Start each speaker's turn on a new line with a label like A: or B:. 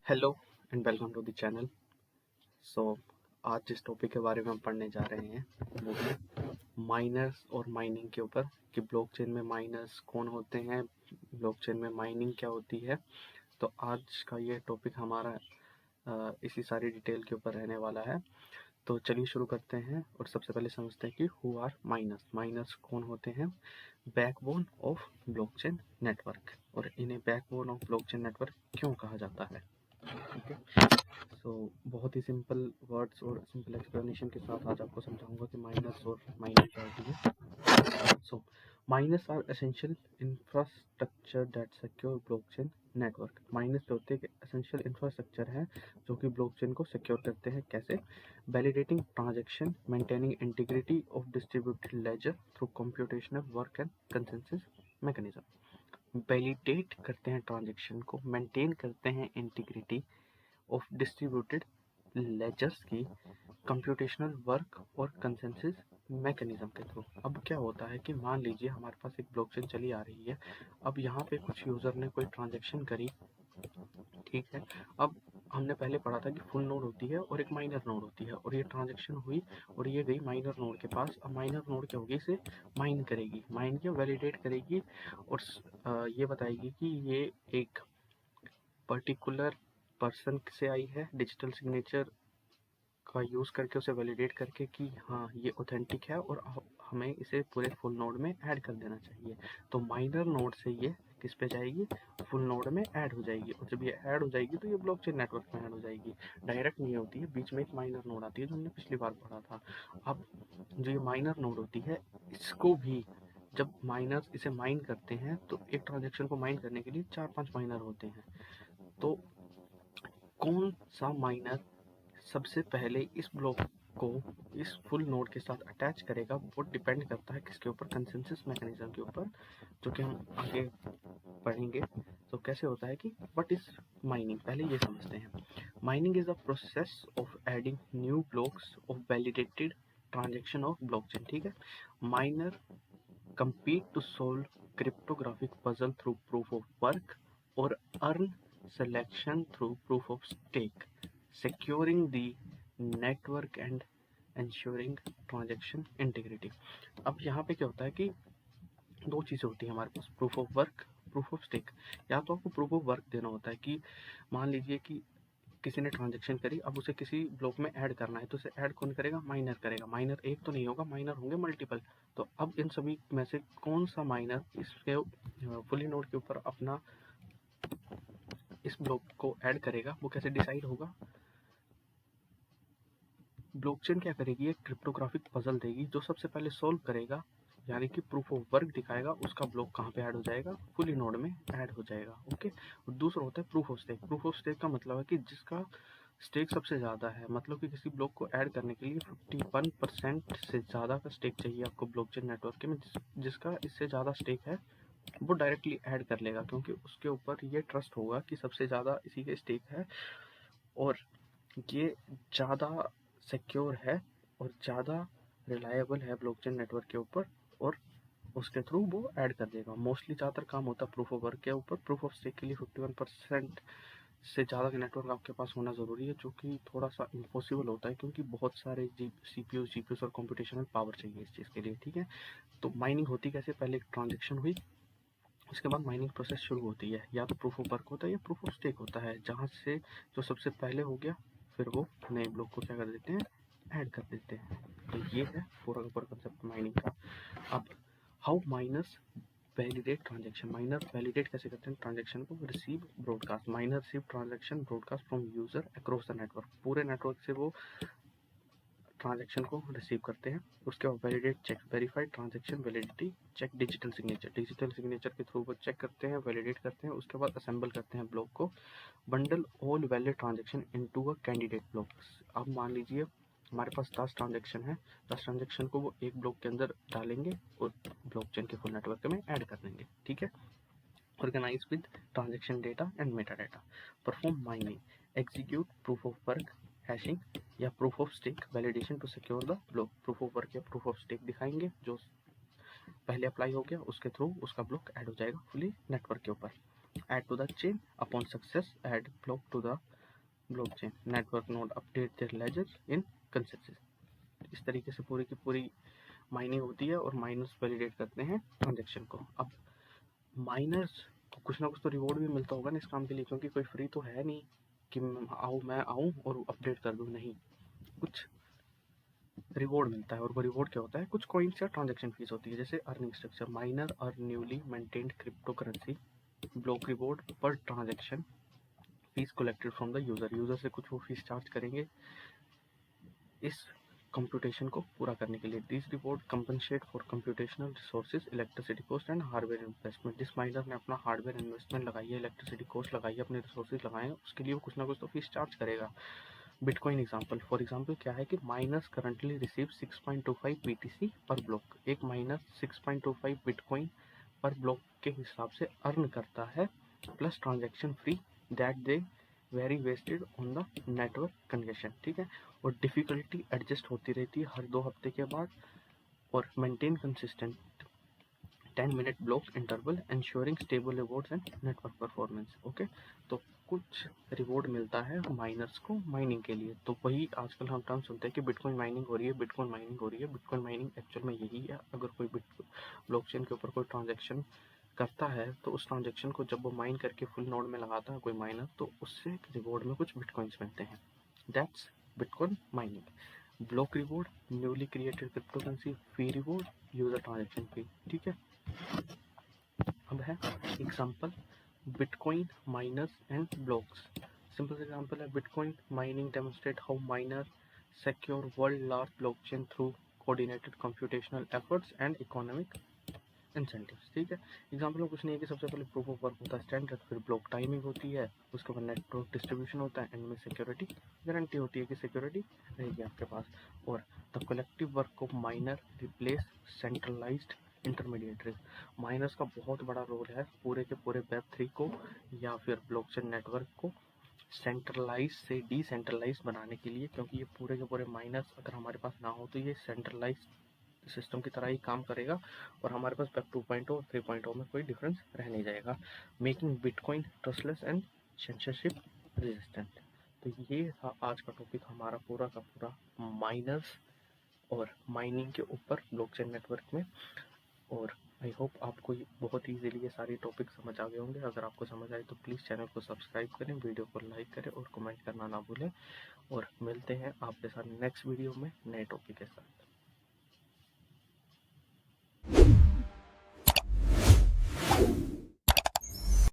A: Hello and welcome to the channel. So आज जिस topic के बारे में हम पढ़ने जा रहे हैं वो है माइनर्स और माइनिंग के ऊपर कि ब्लॉकचेन में माइनर्स कौन होते हैं, ब्लॉकचेन में माइनिंग क्या होती है। तो आज का ये टॉपिक हमारा इसी सारी डिटेल के ऊपर रहने वाला है। तो चलिए शुरू करते हैं और सबसे पहले समझते हैं कि हु आर माइनर्स। माइनर्स कौन होते हैं? Backbone of blockchain network. और इन्हें बैकबोन ऑफ ब्लॉकचेन नेटवर्क क्यों कहा जाता है? ठीक है। बहुत ही सिंपल वर्ड्स और सिंपल एक्सप्लेनेशन के साथ आज आपको समझाऊंगा कि माइनर्स और माइनिंग क्या होती है। Miners are essential infrastructure that secure blockchain network. Miners जो होते हैं एसेंशियल इंफ्रास्ट्रक्चर हैं जो कि ब्लॉकचेन को सिक्योर करते हैं। कैसे? Validating transaction, maintaining integrity of distributed laser through computational work and consensus mechanism. Validate करते हैं ट्रांजैक्शन को, मेंटेन करते हैं इंटीग्रिटी ऑफ डिस्ट्रीब्यूटेड लेजर्स की कंप्यूटेशनल वर्क और कंसेंसस मैकेनिज्म के थ्रू। अब क्या होता है कि मान लीजिए हमारे पास एक ब्लॉकचेन चली आ रही है। अब यहाँ पे कुछ यूजर ने कोई ट्रांजैक्शन करी, ठीक है। अब हमने पहले पढ़ा था कि फुल नोड होती है और एक माइनर नोड होती है, और ये ट्रांजैक्शन हुई और ये गई माइनर नोड के पास। अब माइनर नोड क्या होगी, इसे माइन करेगी, माइन किया वैलिडेट करेगी और ये बताएगी कि ये एक पर्टिकुलर पर्सन से आई है, डिजिटल सिग्नेचर का यूज़ करके उसे वैलिडेट करके कि हाँ ये ऑथेंटिक है और हमें इसे पूरे फुल नोड में ऐड कर देना चाहिए। तो माइनर नोड से ये किस पे जाएगी? फुल नोड में ऐड हो जाएगी, और जब ये ऐड हो जाएगी तो ये ब्लॉकचेन नेटवर्क में ऐड हो जाएगी। डायरेक्ट नहीं होती है, बीच में एक माइनर नोड आती है जो हमने पिछली बार पढ़ा था। अब जो ये माइनर नोड होती है इसको भी जब माइनर्स इसे माइन करते हैं तो एक ट्रांजेक्शन को माइन करने के लिए 4-5 माइनर होते हैं। तो कौन सा माइनर सबसे पहले इस ब्लॉक को इस फुल नोड के साथ अटैच करेगा वो डिपेंड करता है किसके ऊपर? कंसेंसस मैकेनिज्म के ऊपर, जो कि हम आगे पढ़ेंगे। तो कैसे होता है कि व्हाट इज माइनिंग, पहले ये समझते हैं। Mining is the process of adding new blocks of validated transaction of blockchain. ठीक है। Minor compete to solve cryptographic puzzle through proof of work or earn selection through proof of stake, securing the network and ensuring transaction integrity। अब यहाँ पे क्या होता है कि दो चीज़ें होती हैं हमारे पास, proof of work, proof of stake. या तो आपको प्रूफ ऑफ वर्क देना होता है कि मान लीजिए कि किसी ने ट्रांजेक्शन करी, अब उसे किसी ब्लॉक में ऐड करना है तो उसे ऐड कौन करेगा? माइनर करेगा। माइनर एक तो नहीं होगा, माइनर होंगे मल्टीपल। तो अब इन सभी में से कौन सा माइनर इसके फुली नोड के ऊपर अपना इस ब्लॉक को ऐड करेगा, वो कैसे डिसाइड होगा? ब्लॉकचेन क्या करेगी? एक क्रिप्टोग्राफिक पजल देगी, जो सबसे पहले सोल्व करेगा यानी कि प्रूफ ऑफ वर्क दिखाएगा, उसका ब्लॉक कहाँ पे ऐड हो जाएगा? फुली नोड में ऐड हो जाएगा। ओके। और दूसरा होता है proof of stake. Proof of stake का मतलब है कि जिसका स्टेक सबसे ज़्यादा है, मतलब कि किसी ब्लॉक को ऐड करने के लिए 51% से ज़्यादा का स्टेक चाहिए आपको ब्लॉकचेन नेटवर्क में। जिसका इससे ज़्यादा स्टेक है वो डायरेक्टली ऐड कर लेगा, क्योंकि उसके ऊपर ये ट्रस्ट होगा कि सबसे ज़्यादा इसी के स्टेक है और ये ज़्यादा सिक्योर है और ज़्यादा रिलायबल है ब्लॉकचेन नेटवर्क के ऊपर, और उसके थ्रू वो ऐड कर देगा। मोस्टली ज़्यादातर काम होता है प्रूफ ऑफ वर्क के ऊपर। प्रूफ ऑफ स्टेक के लिए 51% से ज़्यादा का नेटवर्क आपके पास होना ज़रूरी है, जो कि थोड़ा सा इम्पॉसिबल होता है क्योंकि बहुत सारे सीपीयू और कंप्यूटेशनल पावर चाहिए इस चीज़ के लिए। ठीक है। तो माइनिंग होती कैसे? पहले एक ट्रांजेक्शन हुई, उसके बाद माइनिंग प्रोसेस शुरू होती है। या तो प्रूफ ऑफ वर्क होता है या प्रूफ ऑफ स्टेक होता है, जहाँ से जो सबसे पहले हो गया फिर वो नए ब्लॉक को क्या कर देते हैं? ऐड कर देते हैं। तो ये है पूरा का पूरा कंसेप्ट माइनिंग का। अब how miners validate transaction. Miner validate कैसे करते हैं ट्रांजेक्शन को? Receive broadcast. Miner receive transaction broadcast from user across the network. पूरे नेटवर्क से वो ट्रांजेक्शन को रिसीव करते हैं। उसके बाद validate check, verified transaction validity check, digital signature. Digital signature के थ्रू वो चेक करते हैं, वैलिडेट करते हैं। उसके बाद असेंबल करते हैं ब्लॉक को। Bundle all valid transaction into a candidate block. अब मान लीजिए हमारे पास 10 ट्रांजेक्शन है, 10 ट्रांजेक्शन को वो एक ब्लॉक के अंदर डालेंगे और ब्लॉकचेन के फुल नेटवर्क में ऐड कर देंगे। ठीक है। Organise with transaction data and meta data. Perform mining, execute proof of work, hashing या proof of stake validation to secure the block. Proof of work या प्रूफ ऑफ स्टेक दिखाएंगे, जो पहले अप्लाई हो गया उसके थ्रू उसका ब्लॉक ऐड हो जाएगा फुली नेटवर्क के ऊपर। add to the chain, upon success add block to the blockchain, network node update their ledger in consensus। इस तरीके से पूरी की पूरी माइनिंग होती है और माइनर्स वैलिडेट करते हैं ट्रांजेक्शन को। अब माइनर्स को कुछ ना कुछ तो रिवॉर्ड भी मिलता होगा ना इस काम के लिए, क्योंकि कोई फ्री तो है नहीं कि मैं आऊँ और अपडेट कर दूँ, नहीं, कुछ रिवॉर्ड मिलता है। और वो रिवॉर्ड क्या होता है, कुछ कॉइन्स या ट्रांजेक्शन फीस होती है। जैसे earning structure, miner earn newly maintained crypto currency, block reward पर transaction, fees collected from the user, user से कुछ वो फीस चार्ज करेंगे इस कंप्यूटेशन को पूरा करने के लिए। This reward compensate for computational resources, electricity cost and hardware investment. जिस माइनर ने अपना हार्डवेयर इन्वेस्टमेंट लगाई है, इलेक्ट्रिसिटी कॉस्ट लगाई है, अपने रिसोर्सेज लगाए हैं, उसके लिए वो कुछ ना कुछ तो फीस चार्ज करेगा। बिटकॉइन एग्जांपल, फॉर एग्जांपल क्या है कि miners currently receive 6.25 BTC per block. एक माइनर 6.25 बिटकॉइन पर ब्लॉक के हिसाब से अर्न करता है, plus transaction free that they very wasted on the network congestion. ठीक है, और डिफिकल्टी एडजस्ट होती रहती है हर 2 हफ्ते के बाद, और maintain consistent 10-minute block interval ensuring stable rewards and network performance। Okay, तो कुछ रिवॉर्ड मिलता है माइनर्स को माइनिंग के लिए। तो वही आजकल हम टर्म सुनते हैं कि बिटकॉइन माइनिंग हो रही है, बिटकॉइन माइनिंग हो रही है। बिटकॉइन माइनिंग एक्चुअल में यही है, अगर कोई ब्लॉकचेन के ऊपर कोई ट्रांजेक्शन करता है तो उस ट्रांजेक्शन को जब वो माइन करके फुल नोड में लगाता है कोई माइनर, तो उससे रिवॉर्ड में कुछ बिटकॉइंस मिलते हैं। That's bitcoin mining. Block reward, newly created crypto currency, fee reward, user transaction fee. ठीक है, अब है example bitcoin miners and blocks. Simple example है bitcoin mining demonstrate how miner secure world large blockchain through coordinated computational efforts and economic incentives. ठीक है, example में कुछ नहीं है कि सबसे पहले प्रूफ ऑफ वर्क होता है स्टैंडर्ड, फिर ब्लॉक टाइमिंग होती है, उसके बाद नेटवर्क डिस्ट्रीब्यूशन होता है, एंड में सिक्योरिटी गारंटी होती है कि सिक्योरिटी रहेगी आपके पास। और the collective work of miner replace centralised intermediaries. Miners का बहुत बड़ा रोल है पूरे के पूरे वेब 3 को या फिर ब्लॉकचेन नेटवर्क को सेंट्रलाइज से डिसेंट्रलाइज बनाने के लिए, क्योंकि ये पूरे के पूरे माइनर्स अगर हमारे पास ना हो तो ये सेंट्रलाइज सिस्टम की तरह ही काम करेगा और हमारे पास वेब 2.0 और 3.0 में कोई डिफरेंस रह नहीं जाएगा। Making bitcoin trustless and censorship resistant. तो ये था आज का टॉपिक हमारा पूरा का पूरा माइनर्स और माइनिंग के ऊपर ब्लॉकचेन नेटवर्क में। और आई होप आपको बहुत ईजीली ये सारी टॉपिक समझ आ गए होंगे। अगर आपको समझ आए तो प्लीज़ चैनल को सब्सक्राइब करें, वीडियो को लाइक करें और कमेंट करना ना भूलें। और मिलते हैं आपके साथ नेक्स्ट वीडियो में नए टॉपिक के साथ।